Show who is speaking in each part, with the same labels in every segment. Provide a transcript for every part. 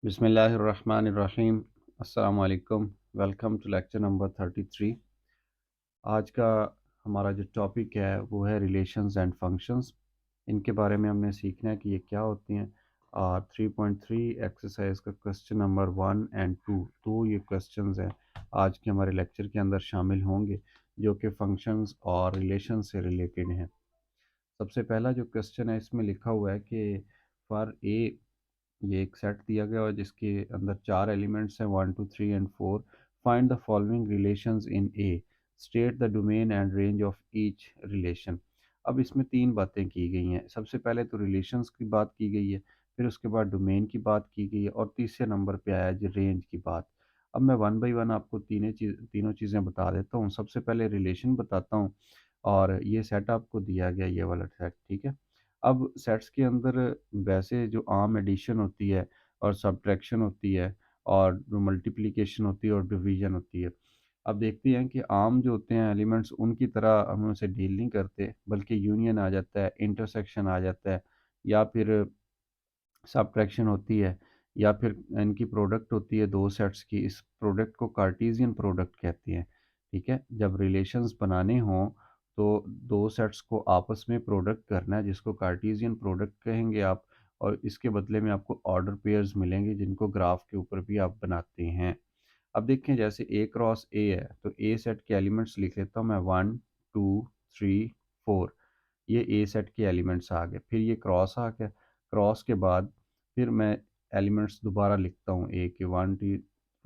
Speaker 1: बिस्मिल्लाहिर्रहमानिर्रहीम। अस्सलाम वालेकुम। Welcome to lecture number 33। आज का हमारा जो टॉपिक है वो है रिलेशंस एंड फंक्शंस। इनके बारे में हमने सीखना है कि ये क्या होती हैं। और 3.3 एक्सरसाइज का क्वेश्चन नंबर 1 और 2, दो ये क्वेश्चंस हैं आज के हमारे लेक्चर के अंदर शामिल होंगे, जो कि फंक्शंस और रिलेशन से रिलेटेड हैं। सबसे पहला जो क्वेश्चन है इसमें लिखा हुआ है कि फॉर ए, ये एक सेट दिया गया है जिसके अंदर 4 एलिमेंट्स हैं 1 2 3 and 4। Find the following relations in A, state the domain and range of each relation. अब इसमें तीन बातें की गई हैं। सबसे पहले तो रिलेशंस की बात की गई है, फिर उसके बाद डोमेन की बात की गई है, और तीसरे नंबर पे आया जी रेंज की बात। अब मैं वन बाई वन आपको तीनों चीज़ें बता देता हूँ। सबसे पहले रिलेशन बताता हूँ, और ये सेट आपको दिया गया, ये वाला सेट, ठीक है। अब सेट्स के अंदर वैसे जो आम एडिशन होती है और सब्ट्रैक्शन होती है, और जो मल्टीप्लिकेशन होती है और डिवीजन होती है। अब देखते हैं कि आम जो होते हैं एलिमेंट्स उनकी तरह हम उनसे डील नहीं करते, बल्कि यूनियन आ जाता है, इंटरसेक्शन आ जाता है, या फिर सब्ट्रैक्शन होती है, या फिर इनकी प्रोडक्ट होती है दो सेट्स की। इस प्रोडक्ट को कार्टेशियन प्रोडक्ट कहते हैं, ठीक है। जब रिलेशंस बनाने हों तो दो सेट्स को आपस में प्रोडक्ट करना है, जिसको कार्टेशियन प्रोडक्ट कहेंगे आप। और इसके बदले में आपको ऑर्डर पेयर्स मिलेंगे, जिनको ग्राफ के ऊपर भी आप बनाते हैं। अब देखें, जैसे ए क्रॉस ए है, तो ए सेट के एलिमेंट्स लिख लेता हूँ मैं, 1 2 3 4। ये ए सेट के एलिमेंट्स आ गए। फिर ये क्रॉस आ गया। क्रॉस के बाद फिर मैं एलिमेंट्स दोबारा लिखता हूँ ए के, 1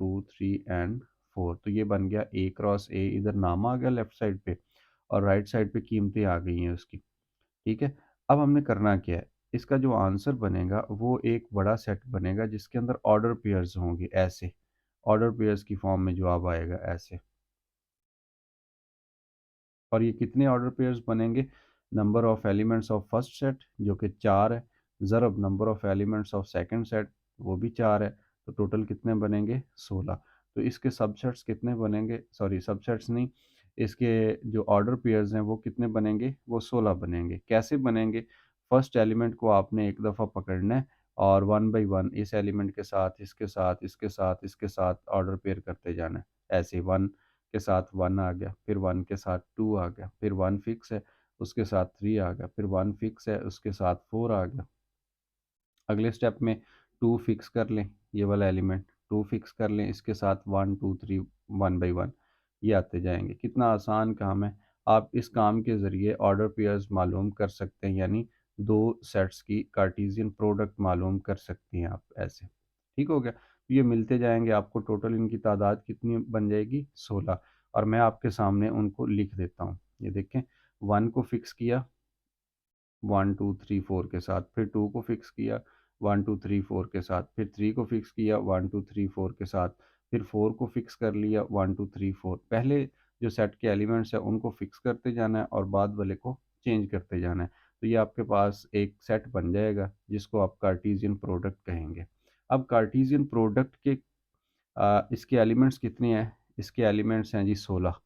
Speaker 1: 2 3 एंड 4। तो ये बन गया ए क्रॉस ए। इधर नाम आ गया लेफ्ट साइड पे, और राइट साइड पे कीमतें आ गई हैं उसकी, ठीक है। अब हमने करना क्या है, इसका जो आंसर बनेगा वो एक बड़ा सेट बनेगा, जिसके अंदर ऑर्डर पेयर्स होंगे, ऐसे ऑर्डर पेयर्स की फॉर्म में जवाब आएगा ऐसे। और ये कितने ऑर्डर पेयर्स बनेंगे? Number of elements of first set जो कि 4 है, ज़रब number of elements of second set, वो भी 4 है। तो टोटल कितने बनेंगे? 16। तो इसके सबसेट्स कितने बनेंगे? सॉरी, सबसेट्स नहीं, इसके जो ऑर्डर पेयर्स हैं वो कितने बनेंगे? वो 16 बनेंगे। कैसे बनेंगे? फर्स्ट एलिमेंट को आपने एक दफ़ा पकड़ना है, और वन बाई वन इस एलिमेंट के साथ, इसके साथ, इसके साथ, इसके साथ ऑर्डर पेयर करते जाना है। ऐसे 1 के साथ 1 आ गया, फिर 1 के साथ 2 आ गया, फिर 1 फिक्स है उसके साथ 3 आ गया, फिर 1 फिक्स है उसके साथ 4 आ गया। अगले स्टेप में 2 फिक्स कर लें, ये वाला एलिमेंट 2 फिक्स कर लें, इसके साथ 1 2 3 1 बाई 1 ये आते जाएंगे। कितना आसान काम है। आप इस काम के ज़रिए ऑर्डर पेयर्स मालूम कर सकते हैं, यानी दो सेट्स की कार्टेशियन प्रोडक्ट मालूम कर सकते हैं आप ऐसे। ठीक हो गया। तो ये मिलते जाएंगे आपको, टोटल इनकी तादाद कितनी बन जाएगी? 16। और मैं आपके सामने उनको लिख देता हूँ। ये देखें, 1 को फिक्स किया 1 2 3 4 के साथ, फिर 2 को फिक्स किया 1 2 3 4 के साथ, फिर 3 को फिक्स किया 1 2 3 4 के साथ, फिर 4 को फिक्स कर लिया 1 2 3 4। पहले जो सेट के एलिमेंट्स हैं उनको फिक्स करते जाना है, और बाद वाले को चेंज करते जाना है। तो ये आपके पास एक सेट बन जाएगा, जिसको आप कार्टेशियन प्रोडक्ट कहेंगे। अब कार्टेशियन प्रोडक्ट के इसके एलिमेंट्स कितने हैं? इसके एलिमेंट्स हैं जी 16।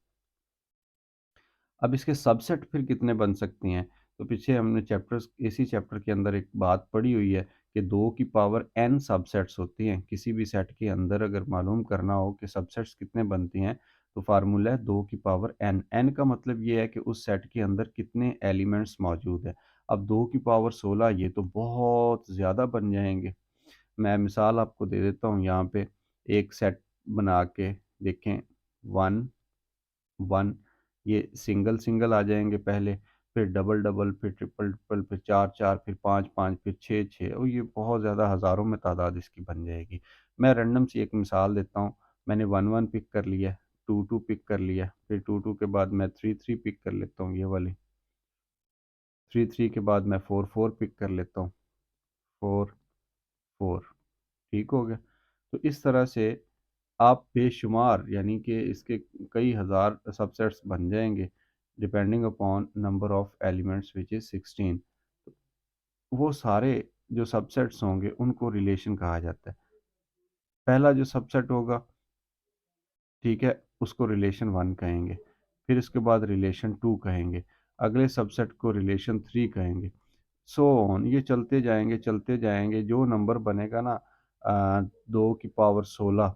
Speaker 1: अब इसके सबसेट फिर कितने बन सकते हैं? तो पीछे हमने चैप्टर्स, इसी चैप्टर के अंदर एक बात पढ़ी हुई है कि 2 की पावर n सबसेट्स होती हैं। किसी भी सेट के अंदर अगर मालूम करना हो कि सबसेट्स कितने बनती हैं, तो फार्मूला है 2 की पावर n। n का मतलब ये है कि उस सेट के अंदर कितने एलिमेंट्स मौजूद हैं। अब 2 की पावर 16, ये तो बहुत ज़्यादा बन जाएंगे। मैं मिसाल आपको दे देता हूँ यहाँ पे। एक सेट बना के देखें, 1 1, ये सिंगल सिंगल आ जाएँगे पहले, फिर डबल डबल, फिर ट्रिपल ट्रिपल, फिर 4 4, फिर 5 5, फिर 6 6, और ये बहुत ज़्यादा हज़ारों में तादाद इसकी बन जाएगी। मैं रैंडम सी एक मिसाल देता हूँ। मैंने 1 1 पिक कर लिया, 2 2 पिक कर लिया, फिर 2 2 के बाद मैं 3 3 पिक कर लेता हूँ, ये वाली। 3 3 के बाद मैं 4 4 पिक कर लेता हूँ, 4 4। ठीक हो गया। तो इस तरह से आप बेशुमार, यानी कि इसके कई हज़ार सबसेट्स बन जाएँगे, depending upon number of elements which is 16। वो सारे जो सबसेट्स होंगे उनको रिलेशन कहा जाता है। पहला जो सबसेट होगा, ठीक है, उसको रिलेशन 1 कहेंगे, फिर इसके बाद रिलेशन 2 कहेंगे, अगले सबसेट को रिलेशन 3 कहेंगे, सो ऑन। ये चलते जाएँगे, चलते जाएँगे। जो नंबर बनेगा ना, 2 की पावर 16,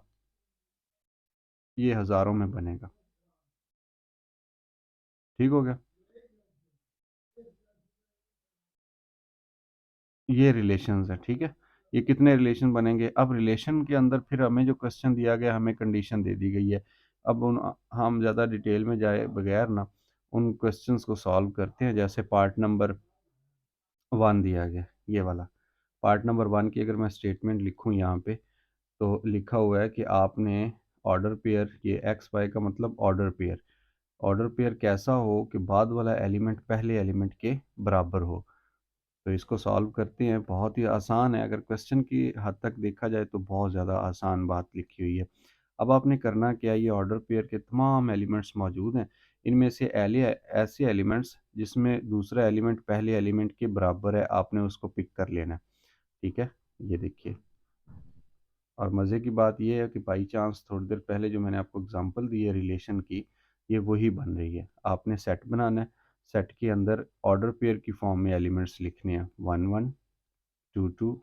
Speaker 1: ये हज़ारों में बनेगा। ठीक हो गया। ये रिलेशंस है, ठीक है। ये कितने रिलेशन बनेंगे? अब रिलेशन के अंदर फिर हमें जो क्वेश्चन दिया गया, हमें कंडीशन दे दी गई है। अब उन हम ज़्यादा डिटेल में जाए बगैर ना उन क्वेश्चंस को सॉल्व करते हैं। जैसे पार्ट नंबर 1 दिया गया, ये वाला पार्ट नंबर 1 की अगर मैं स्टेटमेंट लिखूँ यहाँ पे, तो लिखा हुआ है कि आपने ऑर्डर पेयर, ये एक्स वाई का मतलब ऑर्डर पेयर कैसा हो कि बाद वाला एलिमेंट पहले एलिमेंट के बराबर हो। तो इसको सॉल्व करते हैं, बहुत ही आसान है। अगर क्वेश्चन की हद तक देखा जाए तो बहुत ज़्यादा आसान बात लिखी हुई है। अब आपने करना क्या है, ये ऑर्डर पेयर के तमाम एलिमेंट्स मौजूद हैं। इनमें से ऐसे एलिमेंट्स जिसमें दूसरा एलिमेंट पहले एलिमेंट के बराबर है, आपने उसको पिक कर लेना है। ठीक है, ये देखिए। और मज़े की बात ये है कि बाई चांस थोड़ी देर पहले जो मैंने आपको एग्जांपल दी है रिलेशन की, ये वही बन रही है। आपने सेट बनाना है, सेट के अंदर ऑर्डर पेयर की फॉर्म में एलिमेंट्स लिखने हैं, 1 1, 2 2,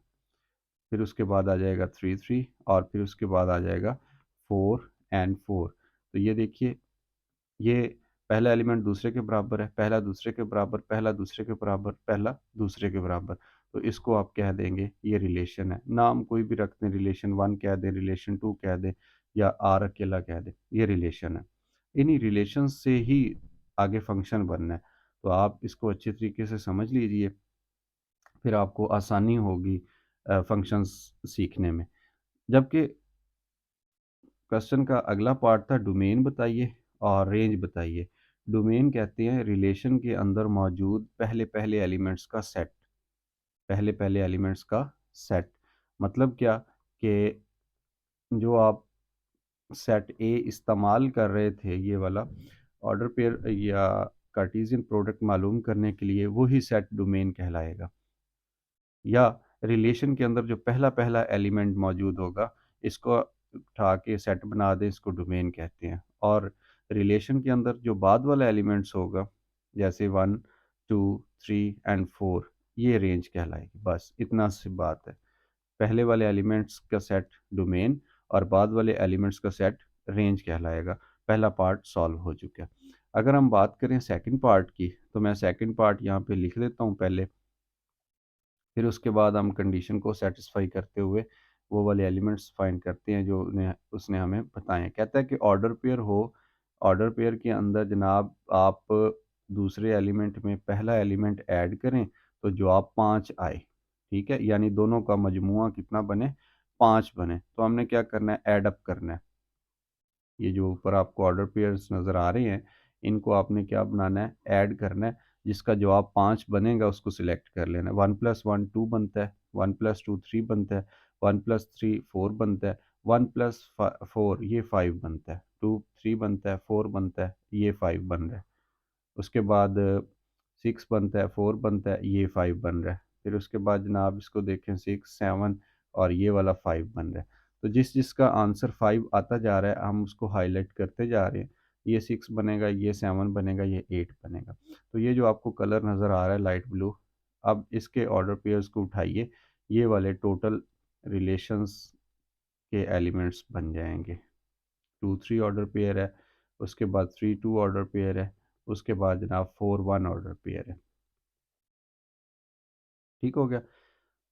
Speaker 1: फिर उसके बाद आ जाएगा 3 3, और फिर उसके बाद आ जाएगा 4 एंड 4। तो ये देखिए, ये पहला एलिमेंट दूसरे के बराबर है, पहला दूसरे के बराबर, पहला दूसरे के बराबर, पहला दूसरे के बराबर। तो इसको आप कह देंगे ये रिलेशन है। नाम कोई भी रख दें, रिलेशन 1 कह दें, रिलेशन 2 कह दें, या आर अकेला कह दें, ये रिलेशन है। इन्हीं रिलेशन से ही आगे फंक्शन बनना है। तो आप इसको अच्छे तरीके से समझ लीजिए, फिर आपको आसानी होगी फंक्शंस सीखने में। जबकि क्वेश्चन का अगला पार्ट था डोमेन बताइए और रेंज बताइए। डोमेन कहते हैं रिलेशन के अंदर मौजूद पहले पहले एलिमेंट्स का सेट। पहले पहले एलिमेंट्स का सेट मतलब क्या, कि जो आप सेट ए इस्तेमाल कर रहे थे, ये वाला ऑर्डर पेयर या कार्टेशियन प्रोडक्ट मालूम करने के लिए, वही सेट डोमेन कहलाएगा। या रिलेशन के अंदर जो पहला पहला एलिमेंट मौजूद होगा, इसको उठा के सेट बना दें, इसको डोमेन कहते हैं। और रिलेशन के अंदर जो बाद वाला एलिमेंट्स होगा, जैसे 1 2 3 एंड 4, ये रेंज कहलाएगी। बस इतना सी बात है। पहले वाले एलिमेंट्स का सेट डोमेन और बाद वाले एलिमेंट्स का सेट रेंज कहलाएगा। पहला पार्ट सॉल्व हो चुका है। अगर हम बात करें सेकंड पार्ट की, तो मैं सेकंड पार्ट यहाँ पे लिख लेता हूँ पहले, फिर उसके बाद हम कंडीशन को सेटिस्फाई करते हुए वो वाले एलिमेंट्स फाइंड करते हैं जो उन्हें उसने हमें बताए हैं। कहता है कि ऑर्डर पेयर हो, ऑर्डर पेयर के अंदर जनाब आप दूसरे एलिमेंट में पहला एलिमेंट ऐड करें, तो जवाब 5 आए। ठीक है, यानी दोनों का मजमुआ कितना बने, 5 बने। तो हमने क्या करना है, ऐड अप करना है। ये जो ऊपर आपको ऑर्डर पेयर्स नज़र आ रहे हैं, इनको आपने क्या बनाना है, ऐड करना है। जिसका जवाब 5 बनेगा उसको सिलेक्ट कर लेना है। 1 + 1 2 बनता है, 1 + 2 3 बनता है, 1 + 3 4 बनता है, 1 + 4 ये 5 बनता है, 2 3 बनता है, 4 बनता है, ये 5 बन रहा है। उसके बाद 6 बनता है, 4 बनता है, ये 5 बन रहा है। फिर उसके बाद जनाब इसको देखें, 6 7 और ये वाला 5 बन रहा है। तो जिस जिसका आंसर 5 आता जा रहा है, हम उसको हाईलाइट करते जा रहे हैं। ये 6 बनेगा, ये 7 बनेगा, ये 8 बनेगा। तो ये जो आपको कलर नज़र आ रहा है लाइट ब्लू, अब इसके ऑर्डर पेयर्स को उठाइए, ये वाले टोटल रिलेशंस के एलिमेंट्स बन जाएंगे। 2 3 ऑर्डर पेयर है, उसके बाद 3 2 ऑर्डर पेयर है, उसके बाद जनाब 4 1 ऑर्डर पेयर है। ठीक हो गया।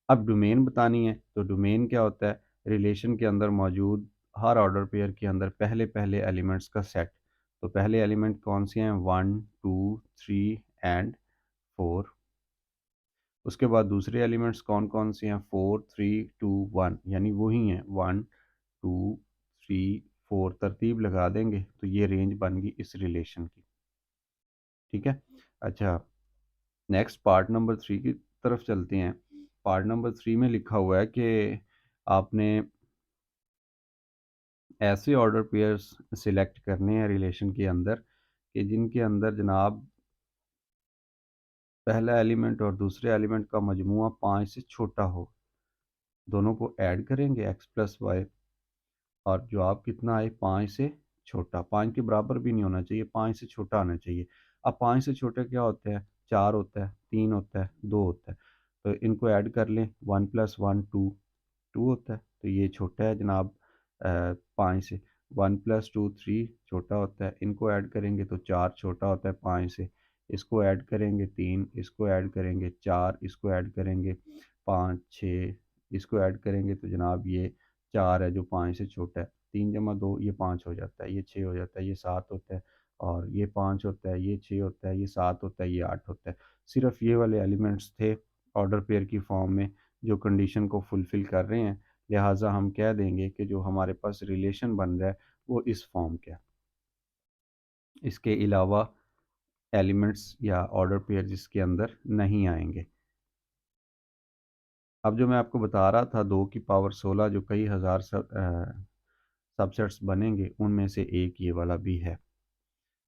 Speaker 1: अब डोमेन बतानी है, तो डोमेन क्या होता है, रिलेशन के अंदर मौजूद हर ऑर्डर पेयर के अंदर पहले पहले एलिमेंट्स का सेट। तो पहले एलिमेंट कौन से हैं, 1 2 3 एंड 4। उसके बाद दूसरे एलिमेंट्स कौन कौन से हैं, 4 3 2 1, यानी वही हैं 1 2 3 4, तरतीब लगा देंगे तो ये रेंज बन गई इस रिलेशन की। ठीक है। अच्छा, नेक्स्ट पार्ट नंबर 3 की तरफ चलते हैं। पार्ट नंबर 3 में लिखा हुआ है कि आपने ऐसे ऑर्डर पेयर्स सिलेक्ट करने हैं रिलेशन के अंदर कि जिनके अंदर जनाब पहला एलिमेंट और दूसरे एलिमेंट का मजमुआ 5 से छोटा हो। दोनों को ऐड करेंगे, एक्स प्लस वाई, और जवाब कितना आए, 5 से छोटा। 5 के बराबर भी नहीं होना चाहिए, 5 से छोटा आना चाहिए। अब 5 से छोटे क्या होते हैं, 4 होता है, 3 होता है, 2 होता है। तो इनको ऐड कर लें, 1 + 1 2, 2 होता है, तो ये छोटा है जनाब 5 से। 1 + 2 3 छोटा होता है, इनको ऐड करेंगे तो 4 छोटा होता है 5 से। इसको ऐड करेंगे 3, इसको ऐड करेंगे 4, इसको ऐड करेंगे 5 6, इसको ऐड करेंगे तो जनाब ये 4 है जो 5 से छोटा है। 3 जमा 2 ये 5 हो जाता है, ये 6 हो जाता है, ये 7 होता है, और ये 5 होता है, ये 6 होता है, ये 7 होता है, ये 8 होता है। सिर्फ ये वाले एलिमेंट्स थे ऑर्डर पेयर की फॉर्म में जो कंडीशन को फुलफ़िल कर रहे हैं, लिहाज़ा हम कह देंगे कि जो हमारे पास रिलेशन बन रहा है वो इस फॉर्म का है। इसके अलावा एलिमेंट्स या ऑर्डर पेयर जिसके अंदर नहीं आएँगे। अब जो मैं आपको बता रहा था 2 की पावर 16 जो कई हज़ार सबसेट्स बनेंगे, उनमें से एक ये वाला भी है।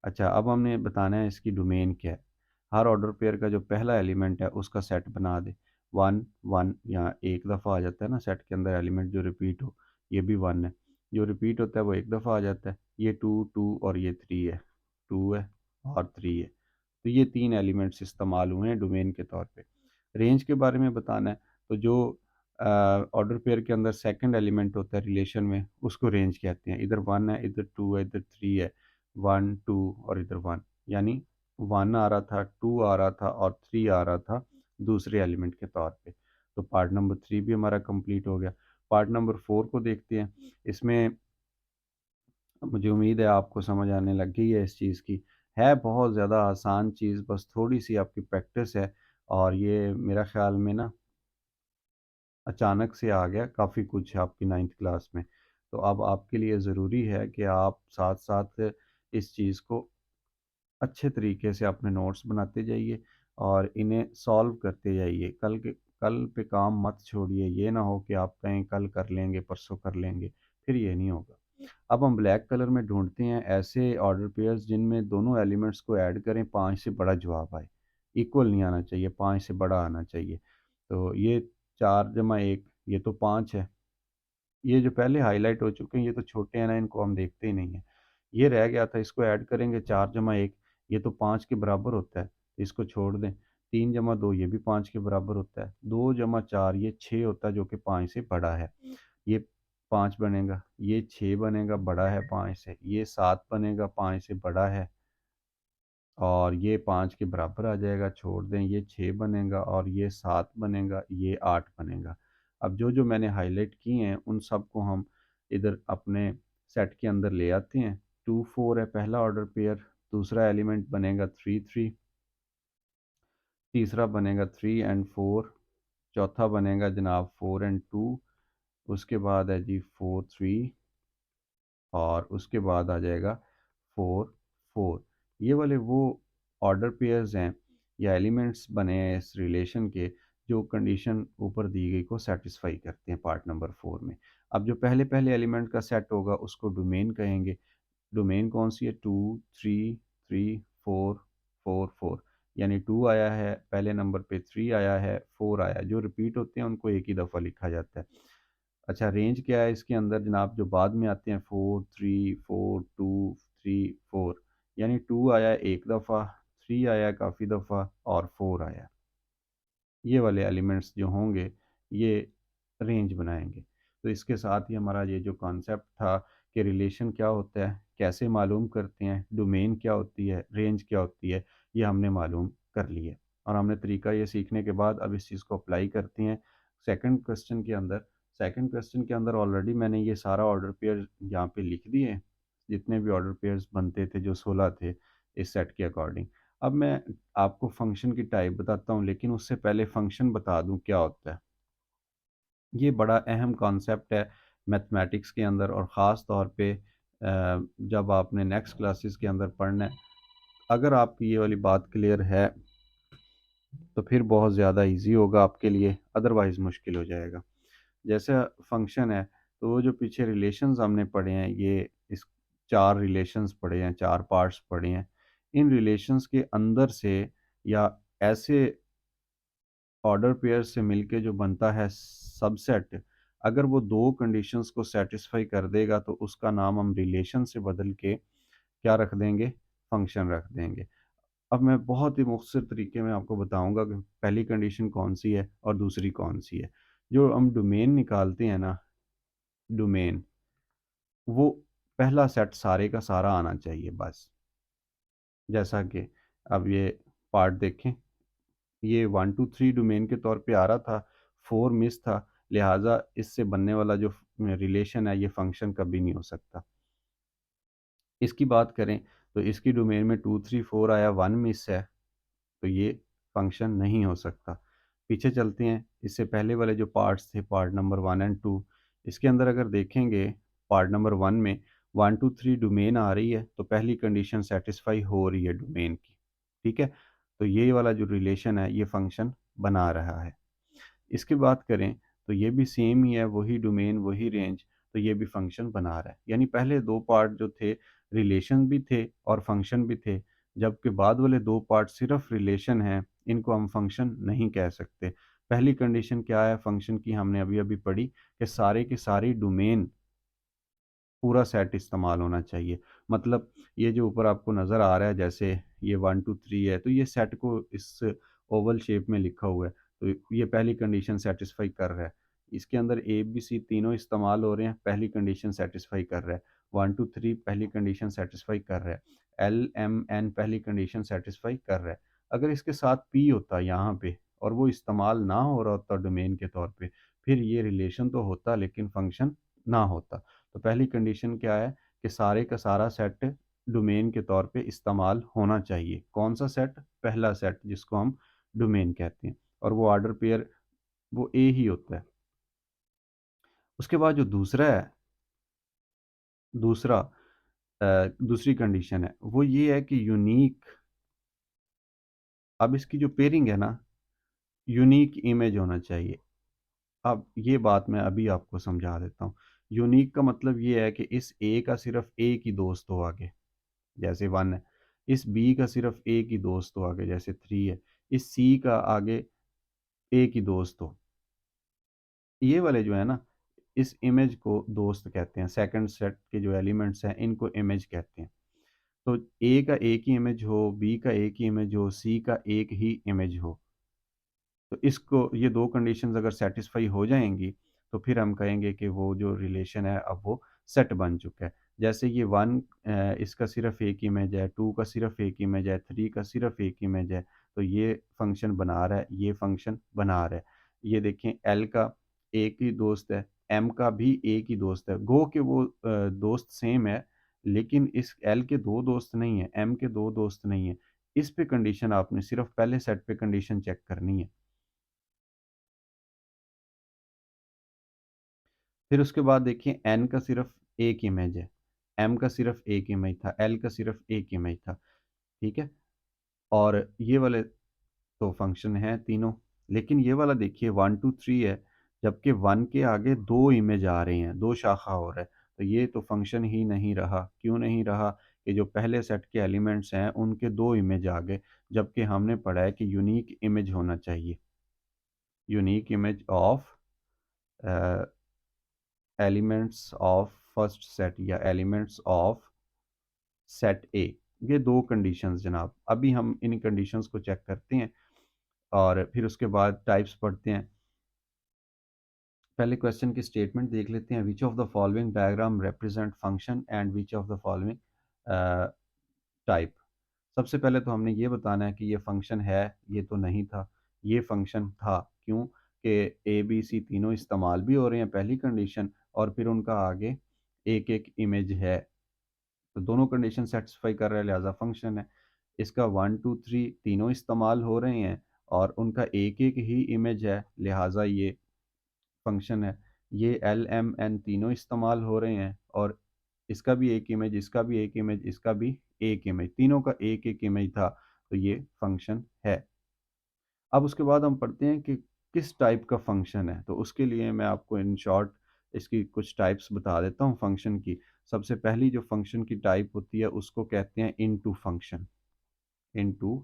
Speaker 1: अच्छा, अब हमने बताना है इसकी डोमेन क्या है। हर ऑर्डर पेयर का जो पहला एलिमेंट है उसका सेट बना दें। 1 1 यहाँ एक दफ़ा आ जाता है ना सेट के अंदर एलिमेंट जो रिपीट हो, ये भी 1 है। जो रिपीट होता है वो एक दफ़ा आ जाता है। ये 2 2 और ये 3 है। 2 है और 3 है। तो ये 3 एलिमेंट्स इस्तेमाल हुए हैं डोमेन के तौर पे। रेंज के बारे में बताना है तो जो ऑर्डर पेयर के अंदर सेकंड एलिमेंट होता है रिलेशन में उसको रेंज कहते हैं। इधर 1 है, इधर 2 है, इधर 3 है। 1 2 और इधर 1 यानी 1 आ रहा था, 2 आ रहा था और 3 आ रहा था दूसरे एलिमेंट के तौर पे। तो पार्ट नंबर 3 भी हमारा कंप्लीट हो गया। पार्ट नंबर 4 को देखते हैं। इसमें मुझे उम्मीद है आपको समझ आने लग गई है इस चीज़ की। है बहुत ज़्यादा आसान चीज़, बस थोड़ी-सी आपकी प्रैक्टिस है, और ये मेरा ख़्याल में ना अचानक से आ गया, काफ़ी कुछ है आपकी 9th क्लास में। तो अब आपके लिए ज़रूरी है कि आप साथ-साथ इस चीज़ को अच्छे तरीके से अपने नोट्स बनाते जाइए और इन्हें सॉल्व करते जाइए। कल पे काम मत छोड़िए, ये ना हो कि आप कहें कल कर लेंगे, परसों कर लेंगे, फिर ये नहीं होगा। अब हम ब्लैक कलर में ढूँढते हैं ऐसे ऑर्डर पेयर्स जिनमें दोनों एलिमेंट्स को ऐड करें 5 से बड़ा जवाब आए। इक्वल नहीं आना चाहिए, 5 से बड़ा आना चाहिए। तो ये 4 जमा 1 ये तो 5 है। ये जो पहले हाइलाइट हो चुके हैं ये तो छोटे हैं ना, इनको हम देखते ही नहीं हैं। ये रह गया था, इसको ऐड करेंगे 4 जमा 1 ये तो 5 के बराबर होता है, इसको छोड़ दें। 3 जमा 2 ये भी 5 के बराबर होता है। 2 जमा 4 ये 6 होता है जो कि 5 से बड़ा है। ये 5 बनेगा, ये 6 बनेगा बड़ा है 5 से, ये 7 बनेगा 5 से बड़ा है, और ये 5 के बराबर आ जाएगा, छोड़ दें। ये 6 बनेगा और ये 7 बनेगा, ये 8 बनेगा। अब जो-जो मैंने हाइलाइट किए हैं उन सब को हम इधर अपने सेट के अंदर ले आते हैं। 2 4 है पहला ऑर्डर पेयर, दूसरा एलिमेंट बनेगा 3 3, तीसरा बनेगा 3 एंड 4, चौथा बनेगा जनाब 4 एंड 2, उसके बाद है जी 4 3, और उसके बाद आ जाएगा 4 4। ये वाले वो ऑर्डर पेयर्स हैं या एलिमेंट्स बने हैं इस रिलेशन के जो कंडीशन ऊपर दी गई को सेटिस्फाई करते हैं पार्ट नंबर 4 में। अब जो पहले-पहले एलिमेंट का सेट होगा उसको डोमेन कहेंगे। डोमेन कौन सी है? 2 3 3 4 4 4, यानी 2 आया है पहले नंबर पे, 3 आया है, 4 आया है। जो रिपीट होते हैं उनको एक ही दफ़ा लिखा जाता है। अच्छा, रेंज क्या है इसके अंदर जनाब जो बाद में आते हैं? 4 3 4 2 3 4, यानी 2 आया है एक दफ़ा, 3 आया है काफ़ी दफ़ा और 4 आया है। ये वाले एलिमेंट्स जो होंगे ये रेंज बनाएंगे। तो इसके साथ ही हमारा ये जो कॉन्सेप्ट था कि रिलेशन क्या होता है, कैसे मालूम करते हैं, डोमेन क्या होती है, रेंज क्या होती है, ये हमने मालूम कर लिया। और हमने तरीका ये सीखने के बाद अब इस चीज़ को अप्लाई करते हैं सेकंड क्वेश्चन के अंदर। सेकंड क्वेश्चन के अंदर ऑलरेडी मैंने ये सारा ऑर्डर पेयर यहाँ पे लिख दिए हैं, जितने भी ऑर्डर पेयर्स बनते थे जो 16 थे इस सेट के अकॉर्डिंग। अब मैं आपको फ़ंक्शन की टाइप बताता हूँ, लेकिन उससे पहले फ़ंक्शन बता दूँ क्या होता है। ये बड़ा अहम कॉन्सेप्ट है मैथमेटिक्स के अंदर, और ख़ास तौर पे जब आपने नेक्स्ट क्लासेस के अंदर पढ़ना है। अगर आपकी ये वाली बात क्लियर है तो फिर बहुत ज़्यादा ईज़ी होगा आपके लिए, अदरवाइज़ मुश्किल हो जाएगा। जैसे फ़ंक्शन है, तो वो जो पीछे रिलेशंस हमने पढ़े हैं, ये इस 4 रिलेशंस पढ़े हैं, 4 पार्ट्स पढ़े हैं। इन रिलेशंस के अंदर से या ऐसे ऑर्डर पेयर से मिलके जो बनता है सबसेट, अगर वो 2 कंडीशंस को सैटिस्फाई कर देगा तो उसका नाम हम रिलेशन से बदल के क्या रख देंगे? फ़ंक्शन रख देंगे। अब मैं बहुत ही मुख़्तसर तरीके में आपको बताऊँगा कि पहली कंडीशन कौन-सी है और दूसरी कौन-सी है। जो हम डोमेन निकालते हैं ना, डोमेन, वो पहला सेट सारे का सारा आना चाहिए बस। जैसा कि अब ये पार्ट देखें, ये 1 2 3 डोमेन के तौर पे आ रहा था, 4 मिस था, लिहाज़ा इससे बनने वाला जो रिलेशन है ये फ़ंक्शन कभी नहीं हो सकता। इसकी बात करें तो इसकी डोमेन में 2 3 4 आया, 1 मिस है, तो ये फ़ंक्शन नहीं हो सकता। पीछे चलते हैं, इससे पहले वाले जो पार्ट्स थे, पार्ट नंबर 1 एंड 2, इसके अंदर अगर देखेंगे पार्ट नंबर 1 में 1 2 3 डोमेन आ रही है, तो पहली कंडीशन सैटिस्फाई हो रही है डोमेन की, ठीक है? तो ये वाला जो रिलेशन है ये फ़ंक्शन बना रहा है। इसकी बात करें तो ये भी सेम ही है, वही डोमेन, वही रेंज, तो ये भी फ़ंक्शन बना रहा है। यानी पहले 2 पार्ट जो थे, रिलेशन भी थे और फ़ंक्शन भी थे, जबकि बाद वाले 2 पार्ट सिर्फ़ रिलेशन हैं, इनको हम फ़ंक्शन नहीं कह सकते। पहली कंडीशन क्या है फ़ंक्शन की, हमने अभी-अभी पढ़ी कि सारे के सारे डोमेन पूरा सेट इस्तेमाल होना चाहिए। मतलब ये जो ऊपर आपको नज़र आ रहा है, जैसे ये 1 2 3 है, तो ये सेट को इस ओवल शेप में लिखा हुआ है, तो ये पहली कंडीशन सैटिस्फाई कर रहा है। इसके अंदर ए, बी, सी तीनों इस्तेमाल हो रहे हैं, पहली कंडीशन सैटिस्फाई कर रहा है। 1 2 3 पहली कंडीशन सैटिस्फाई कर रहा है। एल, एम, एन पहली कंडीशन सैटिस्फाई कर रहा है। अगर इसके साथ पी होता यहाँ पे और वो इस्तेमाल ना हो रहा होता डोमेन के तौर पे, फिर ये रिलेशन तो होता लेकिन फंक्शन ना होता। तो पहली कंडीशन क्या है कि सारे का सारा सेट डोमेन के तौर पे इस्तेमाल होना चाहिए। कौन सा सेट? पहला सेट जिसको हम डोमेन कहते हैं, और वो ऑर्डर पेयर वो ए ही होता है। उसके बाद जो दूसरा है, दूसरा दूसरी कंडीशन है, वो ये है कि यूनीक, अब इसकी जो पेयरिंग है ना, यूनीक इमेज होना चाहिए। अब ये बात मैं अभी आपको समझा देता हूँ। यूनीक का मतलब ये है कि इस ए का सिर्फ़ एक ही दोस्त हो आगे, जैसे 1 है। इस बी का सिर्फ़ एक ही दोस्त हो आगे, जैसे 3 है। इस सी का आगे एक ही दोस्त हो। ये वाले जो है ना, इस इमेज को दोस्त कहते हैं। सेकंड सेट के जो एलिमेंट्स हैं, इनको इमेज कहते हैं। तो ए का एक ही इमेज हो, बी का एक ही इमेज हो, सी का एक ही इमेज हो, तो इसको, ये 2 कंडीशंस अगर सैटिस्फाई हो जाएँगी, तो फिर हम कहेंगे कि वो जो रिलेशन है अब वो सेट बन चुका है। जैसे ये 1 इसका सिर्फ़ एक इमेज है, 2 का सिर्फ़ एक इमेज है, 3 का सिर्फ़ एक इमेज है, तो ये फ़ंक्शन बना रहा है, ये फ़ंक्शन बना रहा है। ये देखें, एल का एक ही दोस्त है, एम का भी एक ही दोस्त है। गो के वो दोस्त सेम है, लेकिन इस एल के 2 दोस्त नहीं हैं, एम के 2 दोस्त नहीं हैं। इस पे कंडीशन आपने सिर्फ़ पहले सेट पे कंडीशन चेक करनी है। फिर उसके बाद देखिए, एन का सिर्फ़ एक इमेज है, एम का सिर्फ़ एक इमेज था, एल का सिर्फ़ एक इमेज था, ठीक है? और ये वाले तो फ़ंक्शन हैं तीनों, लेकिन ये वाला देखिए 1 2 3 है, जबकि 1 के आगे 2 इमेज आ रही हैं, 2 शाखा हो रहा है, तो ये तो फ़ंक्शन ही नहीं रहा। क्यों नहीं रहा? कि जो पहले सेट के एलिमेंट्स हैं, उनके 2 इमेज आ गए, जबकि हमने पढ़ा है कि यूनिक इमेज होना चाहिए। Unique image of a, elements of first set या एलिमेंट्स ऑफ सेट ए, ये 2 कंडीशंस जनाब। अभी हम इन कंडीशंस को चेक करते हैं और फिर उसके बाद टाइप्स पढ़ते हैं। पहले क्वेश्चन की स्टेटमेंट देख लेते हैं। Which of the following diagram represent function and which of the following type. सबसे पहले तो हमने ये बताना है कि ये फंक्शन है, ये तो नहीं था, ये फंक्शन था। क्यों? कि ए बी सी तीनों इस्तेमाल भी हो रहे हैं, पहली कंडीशन, और फिर उनका आगे एक एक इमेज है, तो दोनों कंडीशन सेटिस्फाई कर रहा है, लिहाजा फंक्शन है। इसका 1 2 3 तीनों इस्तेमाल हो रहे हैं और उनका एक एक ही इमेज है, लिहाजा ये फंक्शन है। ये एल एम एन तीनों इस्तेमाल हो रहे हैं और इसका भी एक इमेज, इसका भी एक इमेज, इसका भी एक इमेज, तीनों का एक एक इमेज था, तो ये फंक्शन है। अब उसके बाद हम पढ़ते हैं कि किस टाइप का फंक्शन है, तो उसके लिए मैं आपको इन शॉर्ट इसकी कुछ टाइप्स बता देता हूँ फंक्शन की। सबसे पहली जो फंक्शन की टाइप होती है उसको कहते हैं इनटू फंक्शन। Into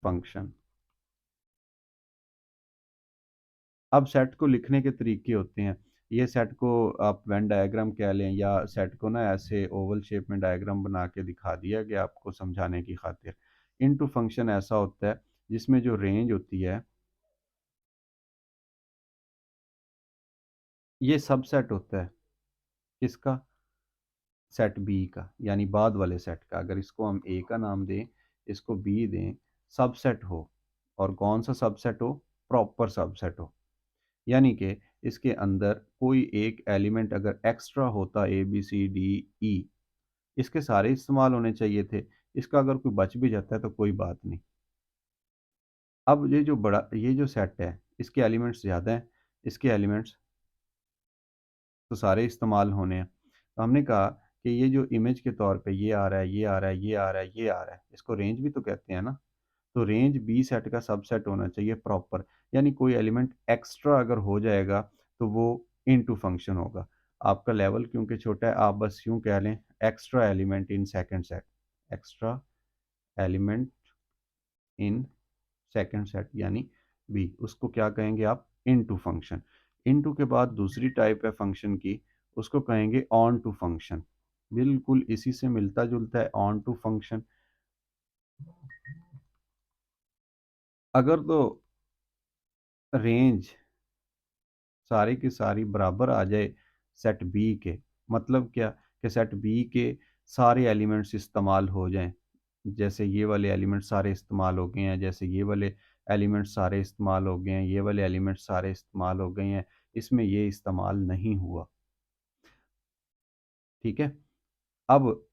Speaker 1: function. अब सेट को लिखने के तरीके होते हैं। ये सेट को आप वेन डायग्राम कह लें, या सेट को ना ऐसे ओवल शेप में डायग्राम बना के दिखा दिया गया आपको समझाने की खातिर। इनटू फंक्शन ऐसा होता है जिसमें जो रेंज होती है, ये सबसेट होता है किसका? सेट बी का, यानी बाद वाले सेट का। अगर इसको हम ए का नाम दें, इसको बी दें, सबसेट हो, और कौन सा सबसेट हो? प्रॉपर सबसेट हो। यानी कि इसके अंदर कोई एक एलिमेंट अगर एक्स्ट्रा होता, A B C D E, इसके सारे इस्तेमाल होने चाहिए थे। इसका अगर कोई बच भी जाता है तो कोई बात नहीं। अब ये जो सेट है, इसके एलिमेंट्स ज़्यादा हैं, इसके एलिमेंट्स तो सारे इस्तेमाल होने हैं। तो हमने कहा कि ये जो इमेज के तौर पे ये आ रहा है, ये आ रहा है, ये आ रहा है, ये आ रहा है, इसको रेंज भी तो कहते हैं ना। तो रेंज बी सेट का सबसेट होना चाहिए प्रॉपर। यानी कोई एलिमेंट एक्स्ट्रा अगर हो जाएगा तो वो इनटू फंक्शन होगा। आपका लेवल क्योंकि छोटा है, आप बस यूँ कह लें, extra element in second set, extra element in second set, यानी बी, उसको क्या कहेंगे आप? Into function. इनटू के बाद दूसरी टाइप है फंक्शन की, उसको कहेंगे ऑन टू फंक्शन। बिल्कुल इसी से मिलता जुलता है ऑन टू फंक्शन। अगर तो रेंज सारी की सारी बराबर आ जाए सेट बी के, मतलब क्या? कि सेट बी के सारे एलिमेंट्स इस्तेमाल हो जाएं। जैसे ये वाले एलिमेंट सारे इस्तेमाल हो गए हैं, जैसे ये वाले एलिमेंट सारे इस्तेमाल हो गए हैं, ये वाले एलिमेंट सारे इस्तेमाल हो गए हैं, इसमें ये इस्तेमाल नहीं हुआ। ठीक है। अब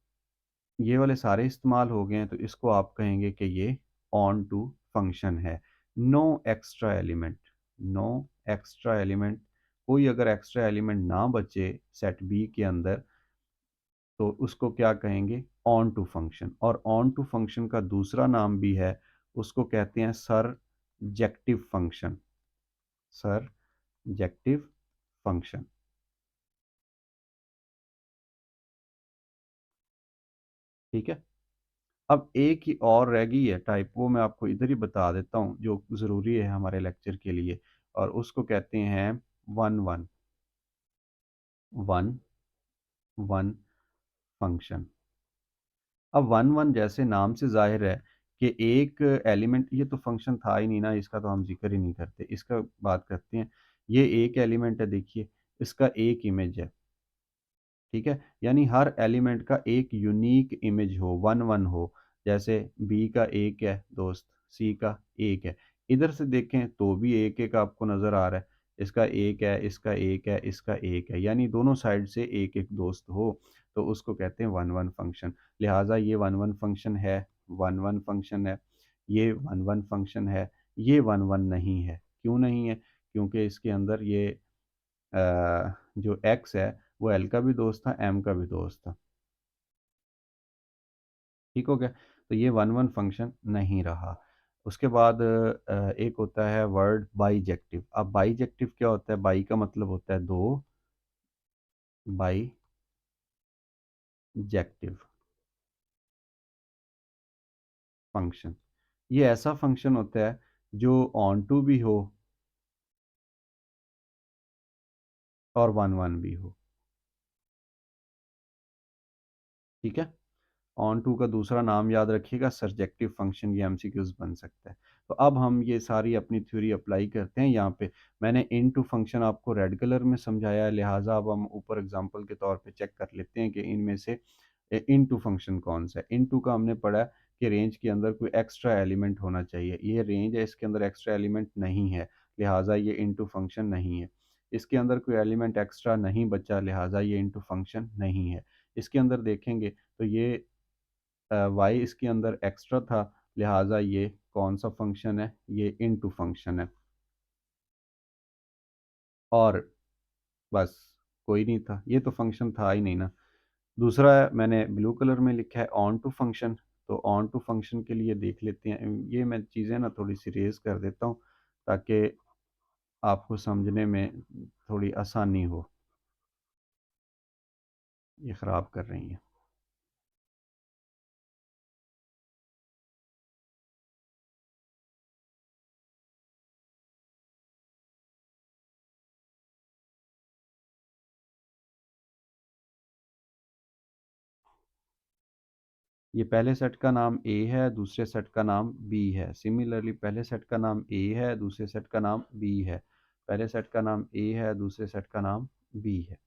Speaker 1: ये वाले सारे इस्तेमाल हो गए हैं तो इसको आप कहेंगे कि ये ऑन टू फंक्शन है। No extra element, no extra element, कोई अगर एक्स्ट्रा एलिमेंट ना बचे सेट बी के अंदर तो उसको क्या कहेंगे? Onto function. और ऑन टू फंक्शन का दूसरा नाम भी है, उसको कहते हैं सरजेक्टिव फंक्शन, सरजेक्टिव फंक्शन। ठीक है। अब एक ही और रह गई है टाइप, वो मैं आपको इधर ही बता देता हूँ जो ज़रूरी है हमारे लेक्चर के लिए, और उसको कहते हैं one one, one one function. अब वन वन जैसे नाम से जाहिर है कि एक एलिमेंट, ये तो फंक्शन था ही नहीं ना, इसका तो हम जिक्र ही नहीं करते, इसका बात करते हैं। ये एक एलिमेंट है, देखिए, इसका एक इमेज है। ठीक है। यानी हर एलिमेंट का एक यूनिक इमेज हो, वन वन हो। जैसे बी का एक है दोस्त, सी का एक है। इधर से देखें तो भी एक एक आपको नज़र आ रहा है, इसका एक है, इसका एक है, इसका एक है, यानी दोनों साइड से एक एक दोस्त हो, तो उसको कहते हैं वन वन फंक्शन। लिहाजा ये वन वन फंक्शन है, वन वन फंक्शन है, ये वन वन फंक्शन है। ये वन वन नहीं है, क्यों नहीं है? क्योंकि इसके अंदर ये जो एक्स है वो एल का भी दोस्त था, एम का भी दोस्त था। ठीक हो गया। तो ये वन वन फंक्शन नहीं रहा। उसके बाद एक होता है वर्ड बाईजेक्टिव। अब बाईजेक्टिव क्या होता है? बाई का मतलब होता है दो, बाईजेक्टिव फंक्शन। ये ऐसा फंक्शन होता है जो ऑन टू भी हो और वन वन भी हो। ठीक है। ऑन टू का दूसरा नाम याद रखिएगा सरजेक्टिव फंक्शन, ये एमसीक्यूज बन सकता है। तो अब हम ये सारी अपनी थ्योरी अप्लाई करते हैं यहाँ पे। मैंने इन टू फंक्शन आपको रेड कलर में समझाया है, लिहाजा अब हम ऊपर एग्जांपल के तौर पे चेक कर लेते हैं कि इनमें से इन टू फंक्शन कौन सा है। इन टू का हमने पढ़ा कि रेंज के अंदर कोई एक्स्ट्रा एलिमेंट होना चाहिए। ये रेंज है, इसके अंदर एक्स्ट्रा एलिमेंट नहीं है, लिहाजा ये इन टू फंक्शन नहीं है। इसके अंदर कोई एलिमेंट एक्स्ट्रा नहीं बचा, लिहाजा ये इन टू फंक्शन नहीं है। इसके अंदर देखेंगे तो ये वाई इसके अंदर एक्स्ट्रा था, लिहाजा ये कौन सा फंक्शन है? ये इनटू फंक्शन है। और बस, कोई नहीं था, ये तो फंक्शन था ही नहीं ना। दूसरा है, मैंने ब्लू कलर में लिखा है ऑन टू फंक्शन। तो ऑन टू फंक्शन के लिए देख लेते हैं, ये मैं चीज़ें ना थोड़ी सी रेज कर देता हूँ ताकि आपको समझने में थोड़ी आसानी हो। ये ख़राब कर रही है। ये पहले सेट का नाम ए है, दूसरे सेट का नाम बी है। सिमिलरली पहले सेट का नाम ए है, दूसरे सेट का नाम बी है। पहले सेट का नाम ए है, दूसरे सेट का नाम बी है।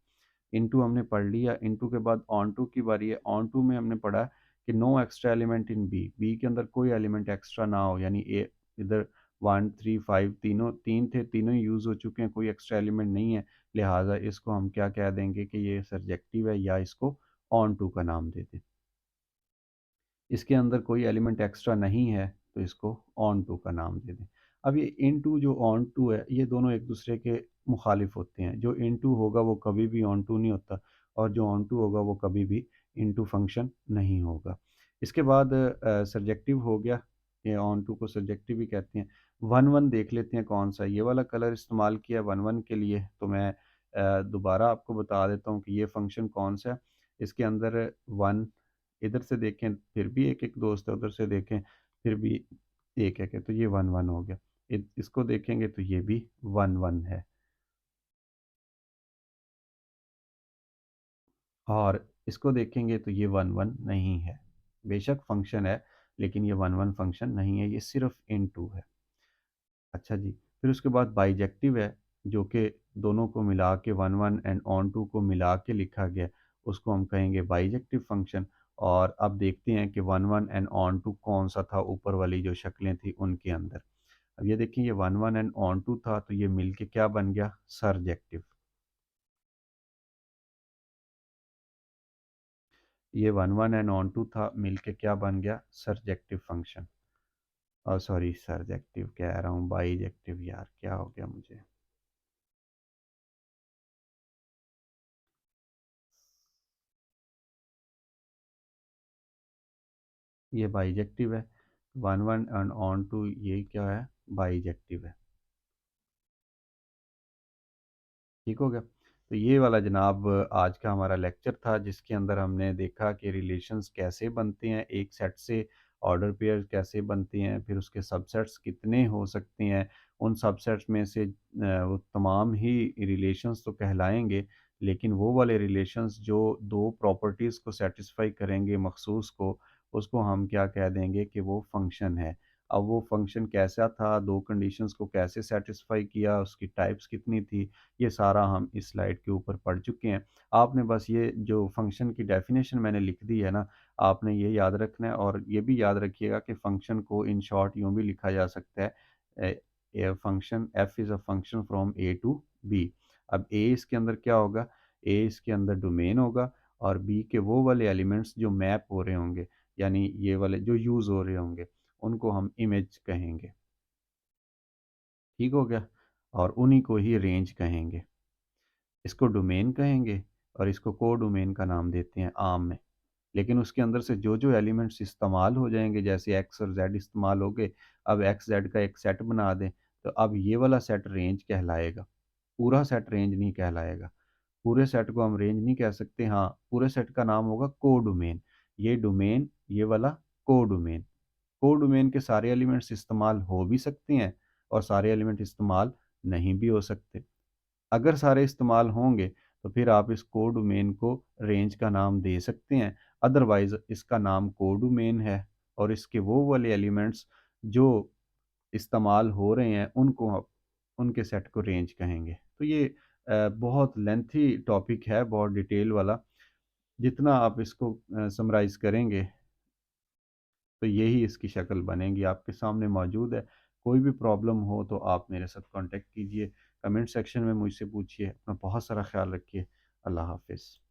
Speaker 1: इनटू हमने पढ़ लिया। इनटू के बाद ऑन टू की बारी है। ऑन टू में हमने पढ़ा कि no extra element in B, B के अंदर कोई एलिमेंट एक्स्ट्रा ना हो, यानी ए इधर 1 3 5 तीनों तीन थे, तीनों ही यूज़ हो चुके हैं, कोई एक्स्ट्रा एलिमेंट नहीं है, लिहाजा इसको हम क्या कह देंगे कि ये सरजेक्टिव है, या इसको ऑन टू का नाम दे दें। इसके अंदर कोई एलिमेंट एक्स्ट्रा नहीं है तो इसको ऑन टू का नाम दे दें। अब ये इन टू जो ऑन टू है, ये दोनों एक दूसरे के मुखालिफ होते हैं। जो इन टू होगा वो कभी भी ऑन टू नहीं होता, और जो ऑन टू होगा वो कभी भी इन टू फंक्शन नहीं होगा। इसके बाद सब्जेक्टिव हो गया, ये ऑन टू को सब्जेक्टिव भी कहते हैं। वन वन देख लेते हैं कौन सा, ये वाला कलर इस्तेमाल किया वन वन के लिए, तो मैं दोबारा आपको बता देता हूँ कि ये फंक्शन कौन सा है। इसके अंदर वन, इधर से देखें फिर भी एक एक दोस्त है, उधर से देखें फिर भी एक एक है, तो ये वन वन हो गया। इसको देखेंगे तो ये भी वन वन है, और इसको देखेंगे तो ये वन वन नहीं है। बेशक फंक्शन है, लेकिन ये वन वन फंक्शन नहीं है, ये सिर्फ इन टू है। अच्छा जी, फिर उसके बाद बाइजेक्टिव है, जो कि दोनों को मिला के one one and onto को मिला के लिखा गया, उसको हम कहेंगे बाइजेक्टिव फंक्शन। और अब देखते हैं कि one one and onto कौन सा था ऊपर वाली जो शक्लें थी उनके अंदर। अब ये देखिए, ये one one and onto था, तो ये मिल के क्या बन गया, सरजेक्टिव। ये one one and onto था, मिल के क्या बन गया, सरजेक्टिव फंक्शन। और सॉरी, सरजेक्टिव कह रहा हूँ, बाइजेक्टिव, यार क्या हो गया मुझे। ये बाइजेक्टिव है, one one and onto ये क्या है, बाइजेक्टिव है। ठीक हो गया। तो ये वाला जनाब आज का हमारा लेक्चर था, जिसके अंदर हमने देखा कि रिलेशंस कैसे बनते हैं, एक सेट से ऑर्डर पेयर कैसे बनते हैं, फिर उसके सबसेट्स कितने हो सकते हैं, उन सबसेट्स में से वो तमाम ही रिलेशंस तो कहलाएंगे, लेकिन वो वाले रिलेशंस जो दो प्रॉपर्टीज़ को सेटिस्फाई करेंगे मखसूस को, उसको हम क्या कह देंगे कि वो फंक्शन है। अब वो फंक्शन कैसा था, दो कंडीशंस को कैसे सेटिस्फाई किया, उसकी टाइप्स कितनी थी, ये सारा हम इस स्लाइड के ऊपर पढ़ चुके हैं। आपने बस ये जो फंक्शन की डेफिनेशन मैंने लिख दी है ना, आपने ये याद रखना है, और ये भी याद रखिएगा कि फंक्शन को इन शॉर्ट यूँ भी लिखा जा सकता है, a function f is a function from A to B. अब ए इसके अंदर क्या होगा, ए इसके अंदर डोमेन होगा, और बी के वो वाले एलिमेंट्स जो मैप हो रहे होंगे, यानी ये वाले जो यूज़ हो रहे होंगे, उनको हम इमेज कहेंगे। ठीक हो गया, और उन्हीं को ही रेंज कहेंगे। इसको डोमेन कहेंगे, और इसको को डोमेन का नाम देते हैं आम में। लेकिन उसके अंदर से जो जो एलिमेंट्स इस्तेमाल हो जाएंगे, जैसे एक्स और जेड इस्तेमाल हो गए, अब एक्स जेड का एक सेट बना दें, तो अब ये वाला सेट रेंज कहलाएगा, पूरा सेट रेंज नहीं कहलाएगा। पूरे सेट को हम रेंज नहीं कह सकते, हाँ पूरे सेट का नाम होगा को डोमेन। ये डोमेन, ये वाला को डोमेन। को डोमेन के सारे एलिमेंट्स इस्तेमाल हो भी सकते हैं, और सारे एलिमेंट इस्तेमाल नहीं भी हो सकते। अगर सारे इस्तेमाल होंगे तो फिर आप इस कोड डोमेन को रेंज का नाम दे सकते हैं, अदरवाइज इसका नाम कोड डोमेन है, और इसके वो वाले एलिमेंट्स जो इस्तेमाल हो रहे हैं उनको आप उनके सेट को रेंज कहेंगे। तो ये बहुत लेंथी टॉपिक है, बहुत डिटेल वाला। जितना आप इसको समराइज़ करेंगे, तो यही इसकी शक्ल बनेगी, आपके सामने मौजूद है। कोई भी प्रॉब्लम हो तो आप मेरे साथ कांटेक्ट कीजिए, कमेंट सेक्शन में मुझसे पूछिए। अपना बहुत सारा ख्याल रखिए। अल्लाह हाफ़िज़।